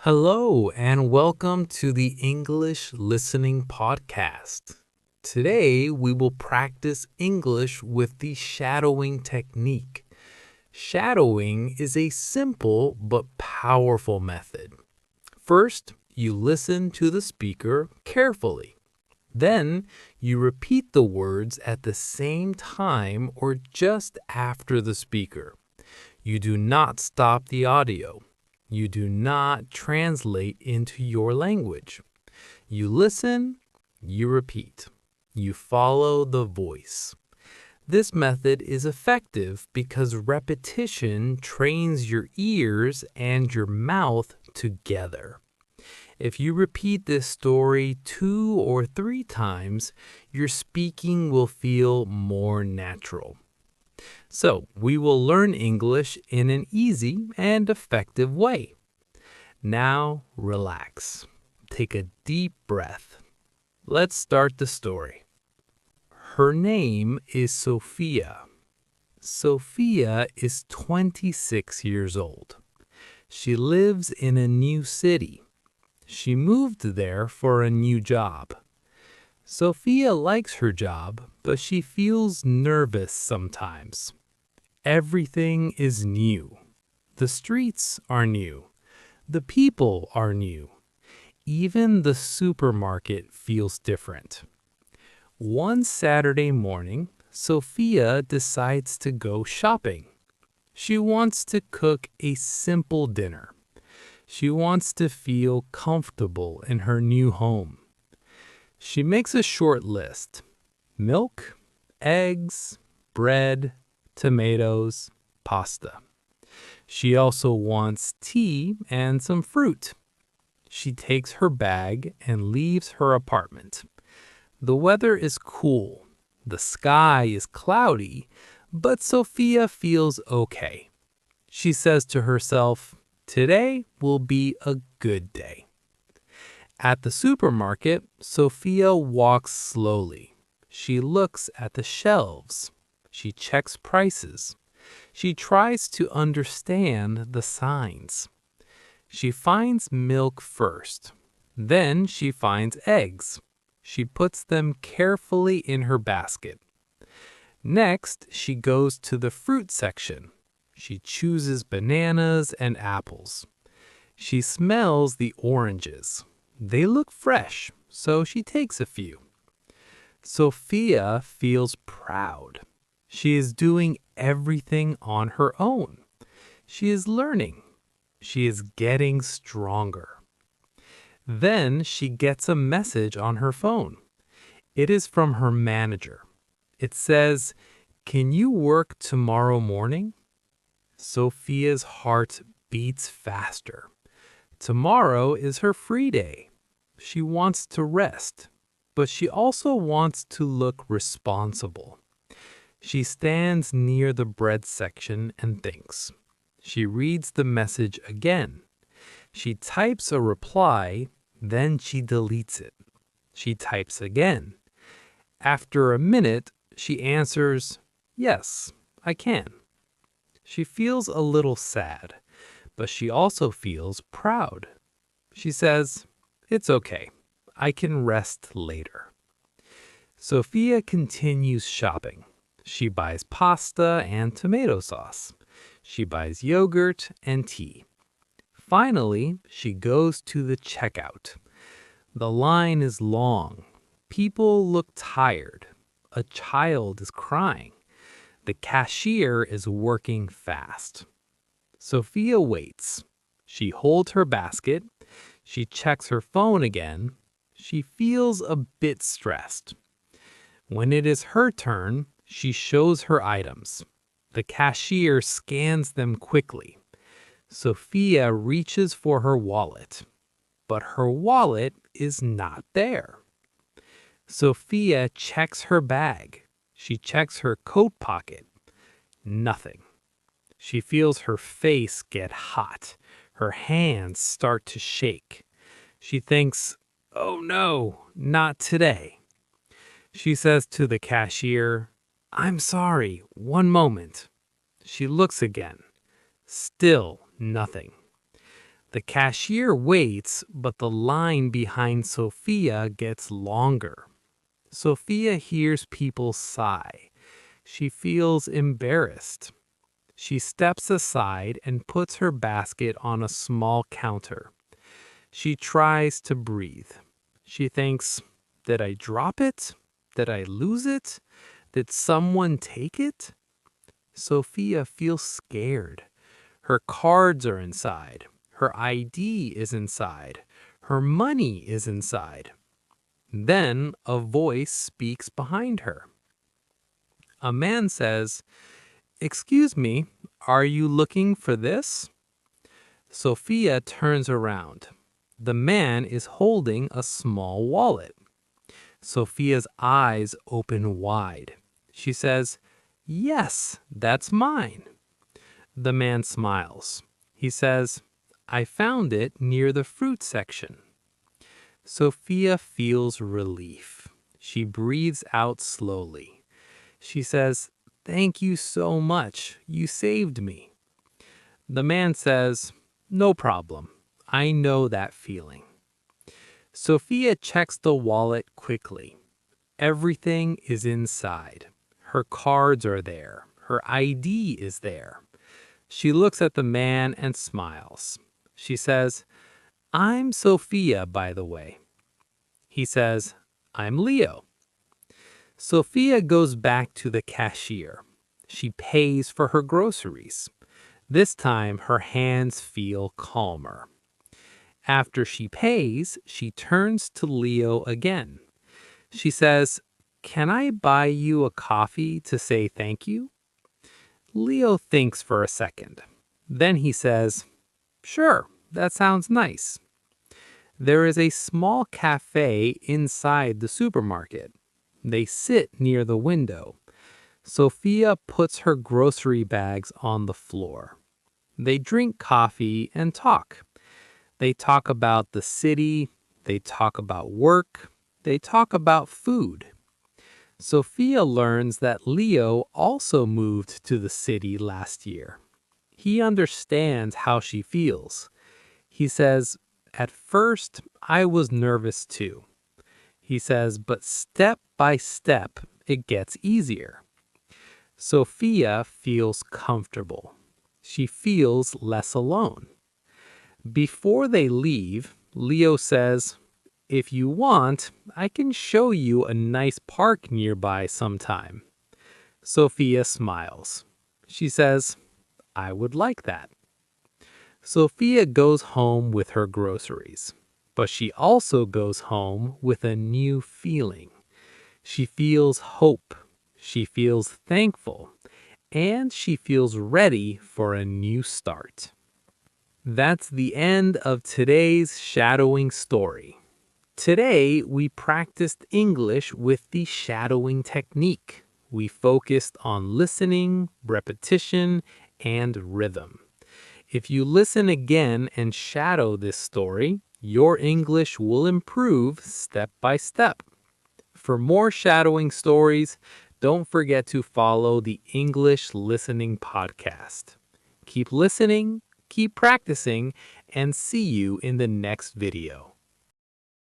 Hello, and welcome to the English Listening Podcast. Today, we will practice English with the shadowing technique. Shadowing is a simple but powerful method. First, you listen to the speaker carefully. Then, you repeat the words at the same time or just after the speaker. You do not stop the audio. You do not translate into your language. You listen, you repeat. You follow the voice. This method is effective because repetition trains your ears and your mouth together. If you repeat this story 2 or 3 times, your speaking will feel more natural. So, we will learn English in an easy and effective way. Now, relax. Take a deep breath. Let's start the story. Her name is Sofia. Sofia is 26 years old. She lives in a new city. She moved there for a new job. Sofia likes her job, but she feels nervous sometimes. Everything is new. The streets are new. The people are new. Even the supermarket feels different. One Saturday morning, Sofia decides to go shopping. She wants to cook a simple dinner. She wants to feel comfortable in her new home. She makes a short list: milk, eggs, bread, tomatoes, pasta. She also wants tea and some fruit. She takes her bag and leaves her apartment. The weather is cool. The sky is cloudy, but Sofia feels okay. She says to herself, "Today will be a good day." At the supermarket, Sofia walks slowly. She looks at the shelves. She checks prices. She tries to understand the signs. She finds milk first. Then she finds eggs. She puts them carefully in her basket. Next, she goes to the fruit section. She chooses bananas and apples. She smells the oranges. They look fresh, so she takes a few. Sofia feels proud. She is doing everything on her own. She is learning. She is getting stronger. Then she gets a message on her phone. It is from her manager. It says, "Can you work tomorrow morning?" Sofia's heart beats faster. Tomorrow is her free day. She wants to rest, but she also wants to look responsible. She stands near the bread section and thinks. She reads the message again. She types a reply, then she deletes it. She types again. After a minute, she answers, "Yes, I can." She feels a little sad, but she also feels proud. She says, "It's okay. I can rest later." Sofia continues shopping. She buys pasta and tomato sauce. She buys yogurt and tea. Finally, she goes to the checkout. The line is long. People look tired. A child is crying. The cashier is working fast. Sofia waits. She holds her basket. She checks her phone again. She feels a bit stressed. When it is her turn, she shows her items. The cashier scans them quickly. Sofia reaches for her wallet, but her wallet is not there. Sofia checks her bag. She checks her coat pocket. Nothing. She feels her face get hot. Her hands start to shake. She thinks, "Oh no, not today." She says to the cashier, "I'm sorry, one moment." She looks again. Still nothing. The cashier waits, but the line behind Sofia gets longer. Sofia hears people sigh. She feels embarrassed. She steps aside and puts her basket on a small counter. She tries to breathe. She thinks, did I drop it? Did I lose it? Did someone take it? Sofia feels scared. Her cards are inside. Her ID is inside. Her money is inside. Then a voice speaks behind her. A man says, "Excuse me, are you looking for this?" Sofia turns around. The man is holding a small wallet. Sofia's eyes open wide. She says, "Yes, that's mine." The man smiles. He says, "I found it near the fruit section." Sofia feels relief. She breathes out slowly. She says, "Thank you so much. You saved me." The man says, "No problem. I know that feeling." Sofia checks the wallet quickly. Everything is inside. Her cards are there. Her ID is there. She looks at the man and smiles. She says, "I'm Sofia, by the way." He says, "I'm Leo." Sofia goes back to the cashier. She pays for her groceries. This time, her hands feel calmer. After she pays, she turns to Leo again. She says, "Can I buy you a coffee to say thank you?" Leo thinks for a second. Then he says, "Sure, that sounds nice." There is a small cafe inside the supermarket. They sit near the window. Sofia puts her grocery bags on the floor. They drink coffee and talk. They talk about the city. They talk about work. They talk about food. Sofia learns that Leo also moved to the city last year. He understands how she feels. He says, "At first, I was nervous too." He says, "But step by step, it gets easier." Sofia feels comfortable. She feels less alone. Before they leave, Leo says, "If you want, I can show you a nice park nearby sometime." Sofia smiles. She says, "I would like that." Sofia goes home with her groceries, but she also goes home with a new feeling. She feels hope. She feels thankful. And she feels ready for a new start. That's the end of today's shadowing story. Today, we practiced English with the shadowing technique. We focused on listening, repetition, and rhythm. If you listen again and shadow this story, your English will improve step by step. For more shadowing stories, don't forget to follow the English Listening Podcast. Keep listening, keep practicing, and see you in the next video.